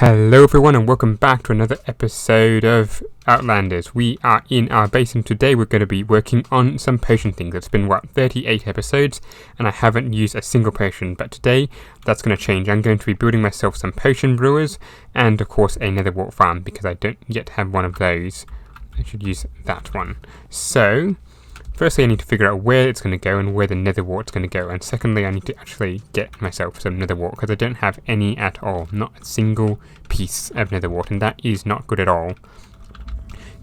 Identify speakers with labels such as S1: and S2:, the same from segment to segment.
S1: Hello everyone and welcome back to another episode of Outlanders. We are in our base and today we're going to be working on some potion things. It's been 38 episodes and I haven't used a single potion, but today that's going to change. I'm going to be building myself some potion brewers and of course a nether wart farm because I don't yet have one of those. I should use that one. So firstly I need to figure out where it's going to go and where the nether wart's going to go, and secondly I need to actually get myself some nether wart because I don't have any at all, not a single piece of nether wart, and that is not good at all.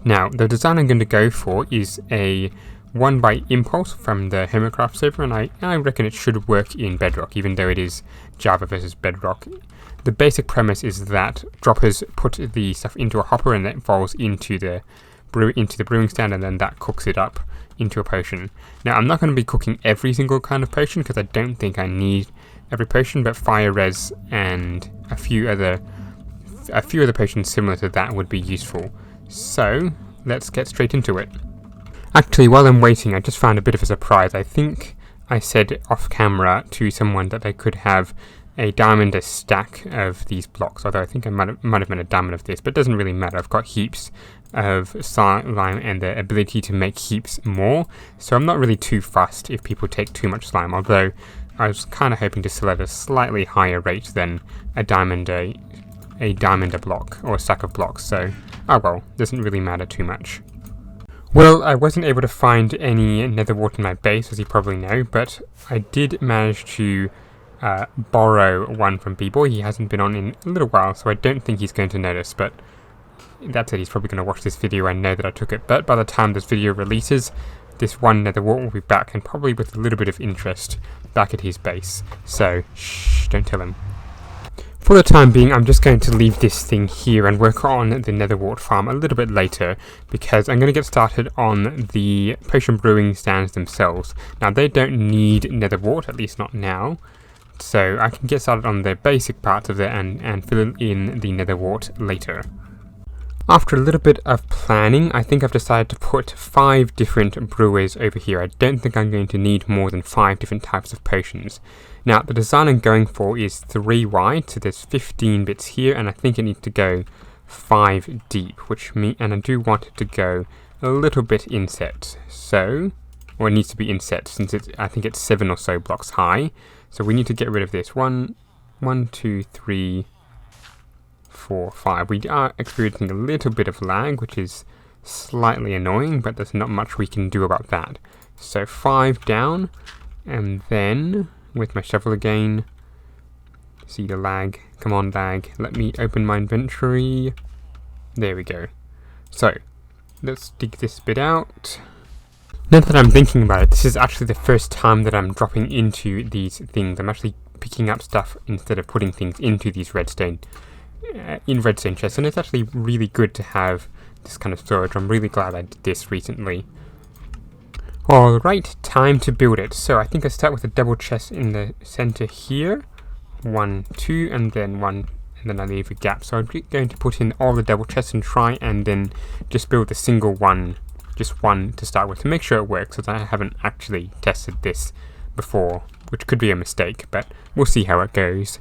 S1: Now the design I'm going to go for is a 1 by impulse from the Hermitcraft server, and I reckon it should work in Bedrock even though it is Java versus Bedrock. The basic premise is that droppers put the stuff into a hopper and it falls into the brewing stand, and then that cooks it up into a potion. Now I'm not going to be cooking every single kind of potion because I don't think I need every potion, but fire res and a few other potions similar to that would be useful. So let's get straight into it. Actually, while I'm waiting, I just found a bit of a surprise. I think I said off camera to someone that I could have a diamond a stack of these blocks, although I think I might have been a diamond of this, but it doesn't really matter. I've got heaps of slime and the ability to make heaps more, so I'm not really too fussed if people take too much slime, although I was kind of hoping to sell at a slightly higher rate than a diamond a block or a stack of blocks, so oh well, doesn't really matter too much. Well, I wasn't able to find any nether wart in my base, as you probably know, but I did manage to borrow one from B-Boy. He hasn't been on in a little while, so I don't think he's going to notice, but that's it. He's probably going to watch this video and know that I took it, but by the time this video releases, this one nether wart will be back, and probably with a little bit of interest back at his base, so shh, don't tell him. For the time being, I'm just going to leave this thing here and work on the nether wart farm a little bit later, because I'm going to get started on the potion brewing stands themselves. Now they don't need nether wart, at least not now, so I can get started on the basic parts of it and fill in the nether wart later. After a little bit of planning, I think I've decided to put 5 different brewers over here. I don't think I'm going to need more than 5 different types of potions. Now, the design I'm going for is 3 wide, so there's 15 bits here, and I think it needs to go 5 deep, and I do want it to go a little bit inset. So, or it needs to be inset since I think it's 7 or so blocks high. So we need to get rid of this. 1, 2, 3, 4, 5. We are experiencing a little bit of lag, which is slightly annoying, but there's not much we can do about that. So 5 down, and then with my shovel again, see the lag, come on lag, let me open my inventory, there we go. So let's dig this bit out. Now that I'm thinking about it, this is actually the first time that I'm dropping into these things. I'm actually picking up stuff instead of putting things into these redstone chests, and it's actually really good to have this kind of storage. I'm really glad I did this recently. Alright, time to build it. So I think I start with a double chest in the center here. 1, 2, and then 1, and then I leave a gap. So I'm going to put in all the double chests and try and then just build a single one, just one to start with, to make sure it works, because I haven't actually tested this before, which could be a mistake, but we'll see how it goes.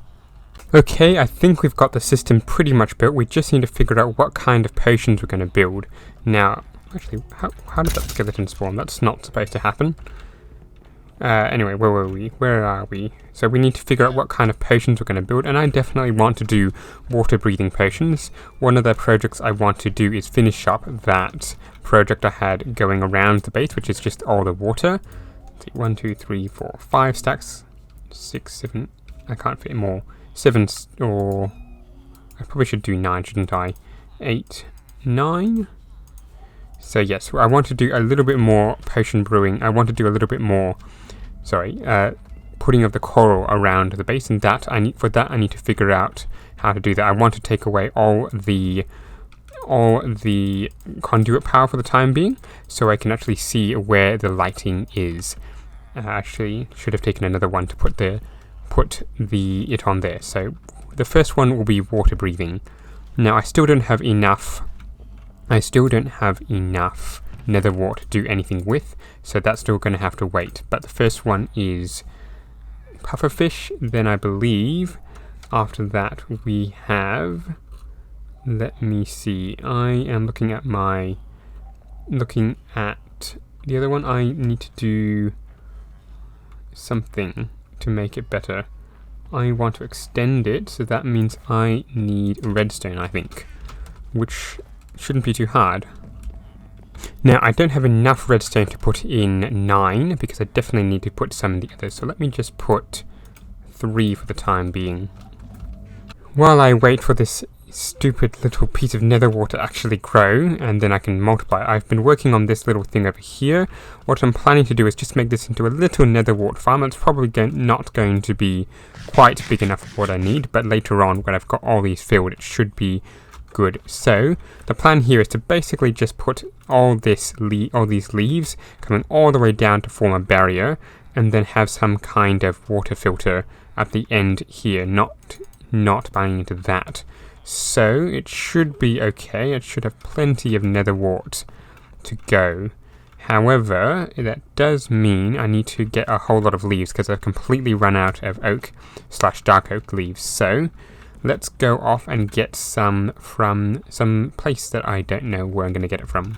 S1: Okay, I think we've got the system pretty much built. We just need to figure out what kind of potions we're going to build. Now, actually, how did that skeleton spawn? That's not supposed to happen. Anyway, where were we? Where are we? So we need to figure out what kind of potions we're going to build, and I definitely want to do water-breathing potions. One of the projects I want to do is finish up that project I had going around the base, which is just all the water. Let's see, 1, 2, 3, 4, 5 stacks, 6, 7, I can't fit more. 7, or I probably should do 9, shouldn't I? 8, 9. So yes, I want to do a little bit more potion brewing. I want to do a little bit more, putting of the coral around the base, and I need to figure out how to do that. I want to take away all the conduit power for the time being, so I can actually see where the lighting is. Actually, should have taken another one to put it on there. So the first one will be water breathing. Now I still don't have enough nether wart to do anything with, so that's still going to have to wait. But the first one is pufferfish. Then I believe after that we have let me see. I am looking at the other one. I need to do something to make it better. I want to extend it, so that means I need redstone, I think, which shouldn't be too hard. Now, I don't have enough redstone to put in 9, because I definitely need to put some in the others, so let me just put 3 for the time being. While I wait for this stupid little piece of nether wart to actually grow, and then I can multiply. I've been working on this little thing over here. What I'm planning to do is just make this into a little nether wart farm. It's probably not going to be quite big enough for what I need, but later on, when I've got all these filled, it should be good. So the plan here is to basically just put all these leaves coming all the way down to form a barrier, and then have some kind of water filter at the end here, not banging into that. So it should be okay. It should have plenty of nether wart to go. However, that does mean I need to get a whole lot of leaves, because I've completely run out of oak/dark oak leaves. So let's go off and get some from some place that I don't know where I'm going to get it from.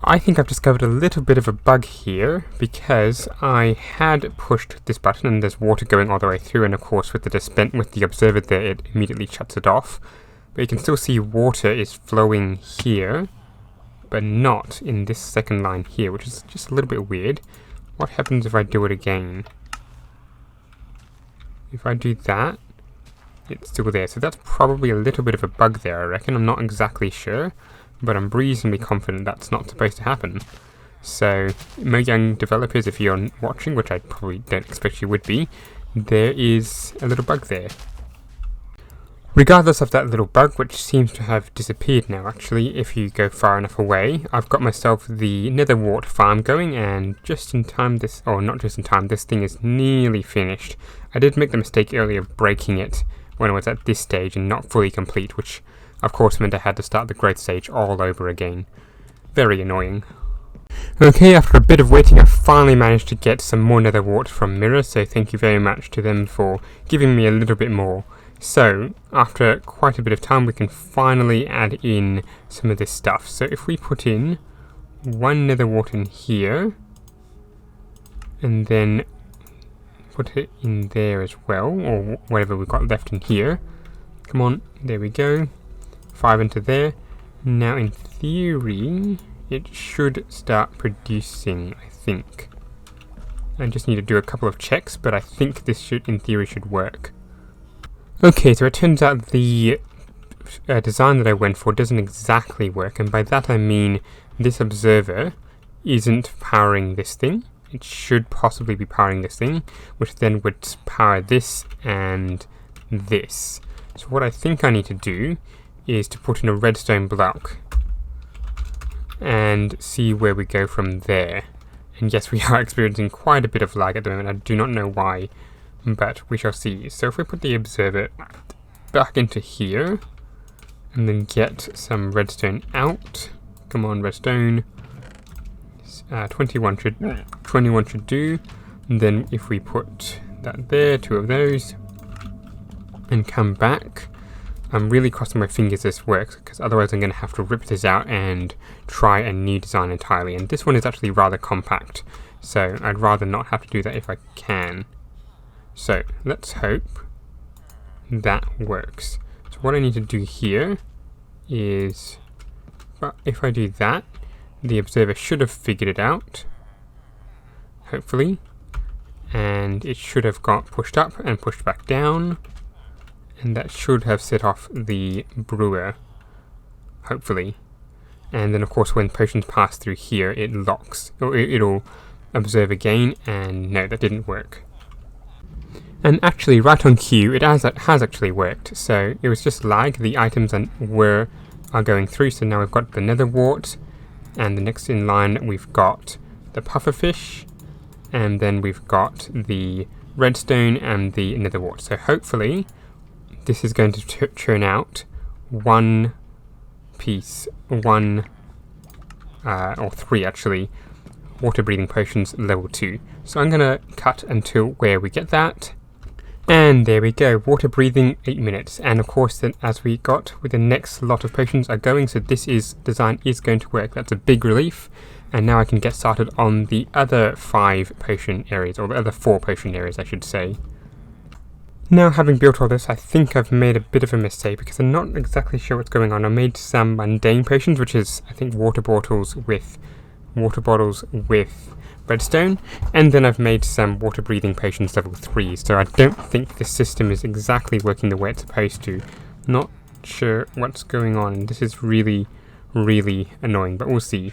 S1: I think I've discovered a little bit of a bug here, because I had pushed this button and there's water going all the way through, and of course with the observer there, it immediately shuts it off. But you can still see water is flowing here, but not in this second line here, which is just a little bit weird. What happens if I do it again? If I do that, it's still there. So that's probably a little bit of a bug there, I reckon. I'm not exactly sure, but I'm reasonably confident that's not supposed to happen. So, Mojang developers, if you're watching, which I probably don't expect you would be, there is a little bug there. Regardless of that little bug, which seems to have disappeared now actually, if you go far enough away, I've got myself the nether wart farm going, and just in time this thing is nearly finished. I did make the mistake earlier of breaking it when I was at this stage and not fully complete, which of course meant I had to start the growth stage all over again. Very annoying. Okay, after a bit of waiting, I finally managed to get some more nether wart from Mirror, so thank you very much to them for giving me a little bit more. So, after quite a bit of time, we can finally add in some of this stuff. So if we put in 1 nether wart in here, and then put it in there as well, or whatever we've got left in here. Come on, there we go. 5 into there. Now in theory, it should start producing, I think. I just need to do a couple of checks, but I think this in theory should work. Okay, so it turns out the design that I went for doesn't exactly work, and by that I mean this observer isn't powering this thing. It should possibly be powering this thing, which then would power this and this. So what I think I need to do is to put in a redstone block and see where we go from there. And yes, we are experiencing quite a bit of lag at the moment. I do not know why, but we shall see. So if we put the observer back into here and then get some redstone out. Come on, redstone. 21 should do. And then if we put that there, 2 of those, and come back, I'm really crossing my fingers this works, because otherwise I'm going to have to rip this out and try a new design entirely. And this one is actually rather compact, so I'd rather not have to do that if I can. So let's hope that works. So what I need to do here is, if I do that, the observer should have figured it out, hopefully, and it should have got pushed up and pushed back down. And that should have set off the brewer, hopefully. And then of course when potions pass through here, it locks, or it'll observe again, and no, that didn't work. And actually, right on cue, it has actually worked. So it was just lag, the items are going through, so now we've got the nether wart, and the next in line we've got the pufferfish, and then we've got the redstone and the nether wart. So hopefully this is going to churn out one piece, or 3 actually, water breathing potions level 2. So I'm going to cut until where we get that, And there we go, water breathing 8 minutes. And of course, then as we got with the next lot of patients are going, so this design is going to work. That's a big relief. And now I can get started on the other 5 patient areas, or the other 4 patient areas I should say. Now, having built all this, I think I've made a bit of a mistake because I'm not exactly sure what's going on. I made some mundane patients, which is, I think, water bottles with redstone, and then I've made some water breathing patients level 3, so I don't think the system is exactly working the way it's supposed to. Not sure what's going on. This is really, really annoying, but we'll see.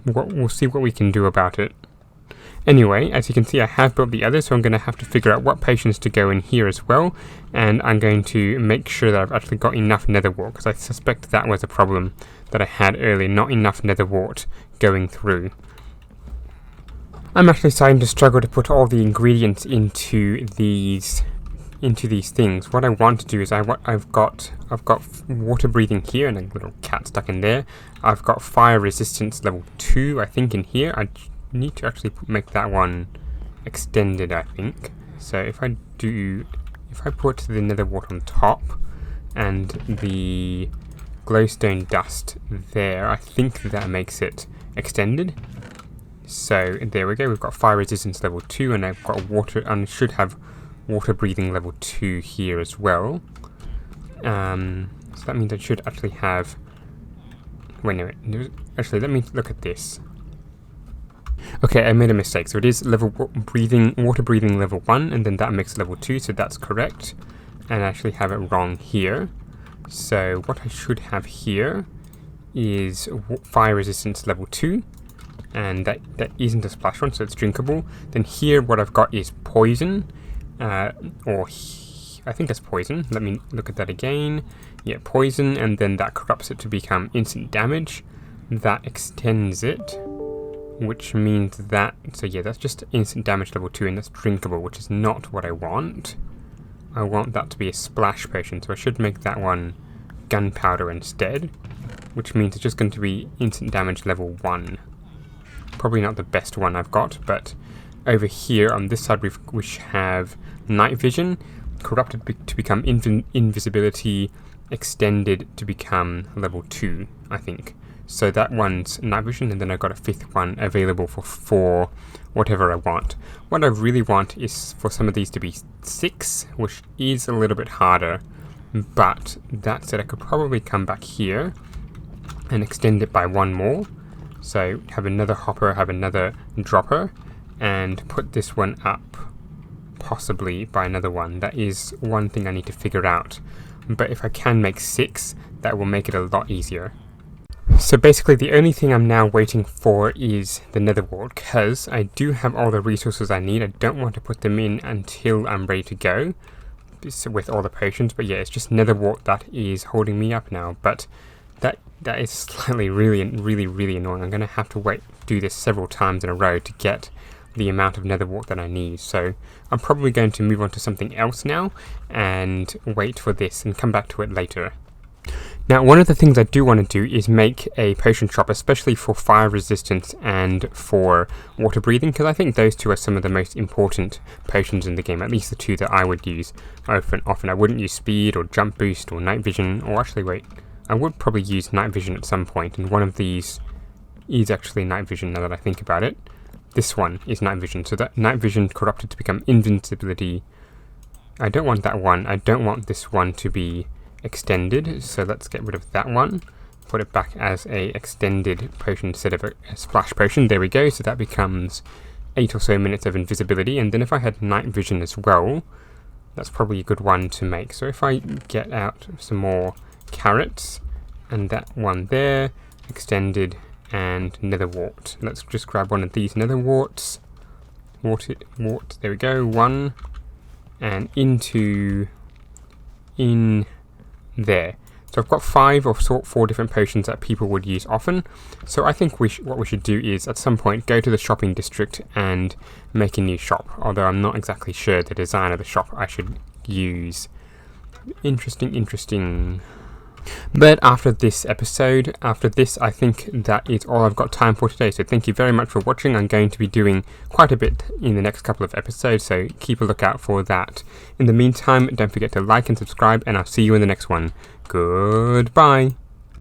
S1: We'll see what we can do about it. Anyway, as you can see, I have built the others, so I'm going to have to figure out what patients to go in here as well, and I'm going to make sure that I've actually got enough nether wart, because I suspect that was a problem that I had earlier, not enough nether wart going through. I'm actually starting to struggle to put all the ingredients into these things. What I want to do is I've got water breathing here and a little cat stuck in there. I've got fire resistance level 2, I think, in here. I need to actually make that one extended, I think. So if I put the nether wart on top and the glowstone dust there, I think that makes it extended. So there we go, we've got fire resistance level 2, and I've got water, and should have water breathing level 2 here as well. So that means I should actually have, wait, no, actually let me look at this. Okay, I made a mistake, so it is water breathing level 1, and then that makes level 2, so that's correct. And I actually have it wrong here. So what I should have here is fire resistance level 2. And that isn't a splash one, so it's drinkable. Then here what I've got is poison, I think it's poison. Let me look at that again. Yeah, poison, and then that corrupts it to become instant damage. That extends it, which means that, so yeah, that's just instant damage level 2, and that's drinkable, which is not what I want. I want that to be a splash potion, so I should make that one gunpowder instead, which means it's just going to be instant damage level 1. Probably not the best one I've got, but over here on this side we have night vision, corrupted to become invisibility, extended to become level 2, I think. So that one's night vision, and then I've got a 5th one available for whatever I want. What I really want is for some of these to be 6, which is a little bit harder, but that said, I could probably come back here and extend it by 1 more. So have another hopper, have another dropper, and put this one up possibly by another one. That is one thing I need to figure out. But if I can make 6, that will make it a lot easier. So basically the only thing I'm now waiting for is the nether wart, because I do have all the resources I need. I don't want to put them in until I'm ready to go with all the potions. But yeah, it's just nether wart that is holding me up now. But that is slightly really annoying. I'm going to have to do this several times in a row to get the amount of nether wart that I need. So I'm probably going to move on to something else now and wait for this and come back to it later. Now, one of the things I do want to do is make a potion shop, especially for fire resistance and for water breathing, because I think those two are some of the most important potions in the game, at least the two that I would use often. I wouldn't use speed or jump boost or night vision, or actually wait, I would probably use night vision at some point, and one of these is actually night vision now that I think about it. This one is night vision, so that night vision corrupted to become invincibility. I don't want that one. I don't want this one to be extended, so let's get rid of that one. Put it back as a extended potion instead of a splash potion. There we go, so that becomes 8 or so minutes of invisibility, and then if I had night vision as well, that's probably a good one to make. So if I get out some more carrots, and that one there, extended, and nether wart. Let's just grab one of these nether warts. Wart, there we go, 1, and in there. So I've got 5 or 4 different potions that people would use often. So I think what we should do is at some point go to the shopping district and make a new shop, although I'm not exactly sure the design of the shop I should use. Interesting. But after this, I think that is all I've got time for today. So thank you very much for watching. I'm going to be doing quite a bit in the next couple of episodes, so keep a lookout for that. In the meantime, don't forget to like and subscribe, and I'll see you in the next one. Goodbye.